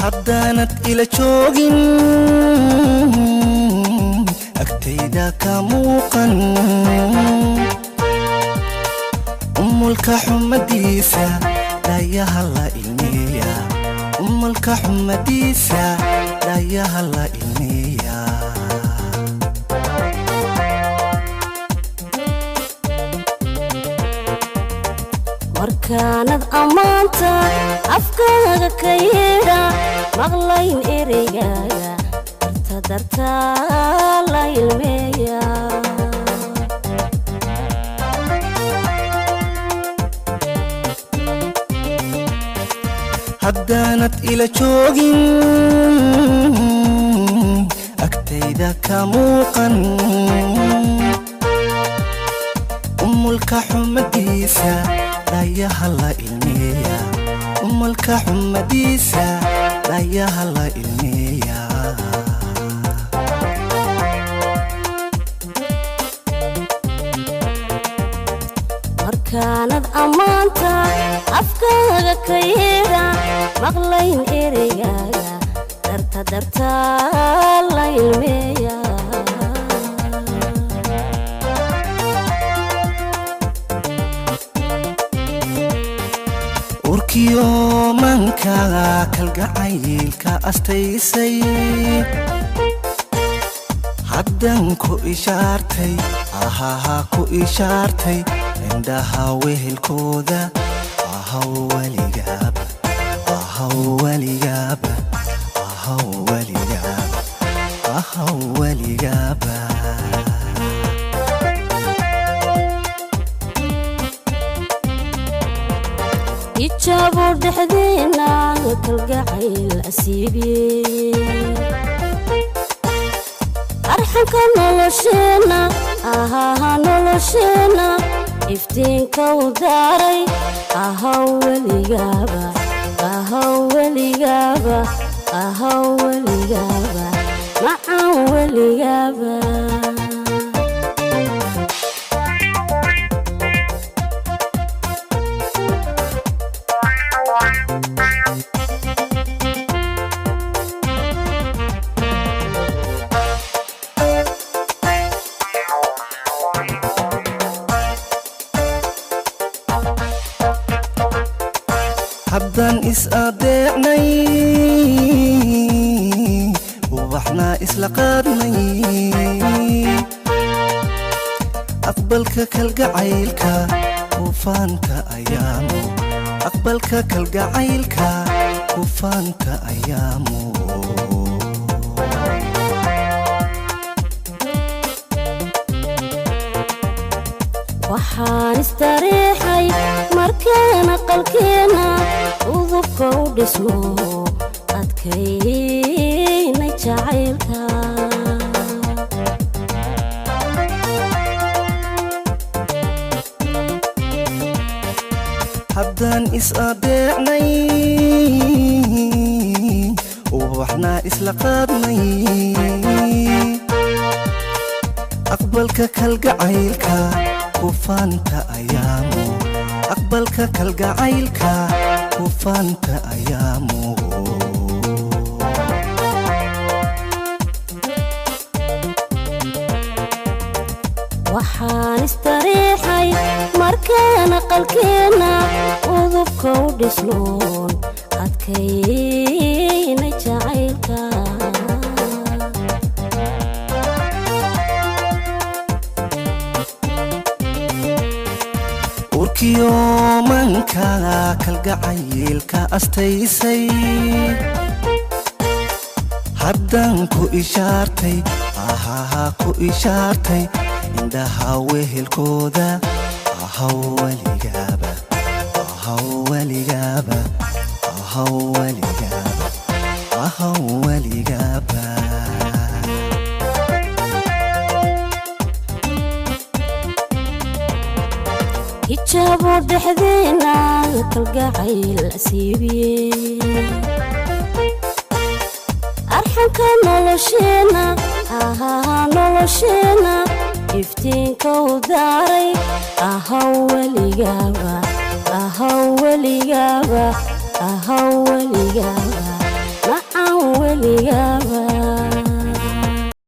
haddaanad ila joogin agtayda ka muuqan umulka xumadiisa dhayaha la ilmeeya umulka xumadiisa dhayaha la ilmeeya markaanad ammaanta afkaaga ka yeedha maqlayn ereygaaga dartaa la ilmeeya haddaanad ila joogin agtayda ka muuqan umulka xumadiisa dhayaha la ilmeeya umulka xumadiisa dhayaha la ilmeeya markaanad ammaanta afkaaga ka yeedha maqlayn ereygaaga dartaa la ilmeeya urkiyo mankaaga kalgacaylka astaysay haddan ku ishaartay ahaha ku ishaartay indhaha wehelkooda ahaw weligaaba ahaw weligaaba ahaw weligaaba ahaw weligaaba ijaabo dhexdeena kalgacayl asiibiye arxanka nolosheena ahaha nolosheena iftiinka u daaray ahaw weligaaba ahaw weligaaba ahaw weligaaba macaan weligaaba haddaan is adeecnay ubaxnaa isla qaadnay aqbalka kalgacaylka kufaanta ayaamu aqbalka kalgacaylka kufaanta ayaamu waxaan istariixay markaan aqalkeena udubka u dhismo adkaynay jacaylka haddaan is adeecnay ubaxnaa isla qaadnay aqbalka kalgacaylka kufaanta ayaamu aqbalka kalgacaylka kufaanta ayaamu waxaan istariixay markaan aqalkeena udubka u dhisnoon adkaynay jacaylka urkiyo mankaaga kalgacaylka astaysay haddan ku ishaartay ahaha ku ishaartay indhaha wehelkooda ahaw weligaaba ahaw weligaaba ahaw weligaaba ahaw weligaaba ijaabo dhexdeena kalgacayl asiibiye arxanka nolosheena ahaha nolosheena iftiinka u daaray ahaw weligaaba ahaw weligaaba ahaw weligaaba weligaaba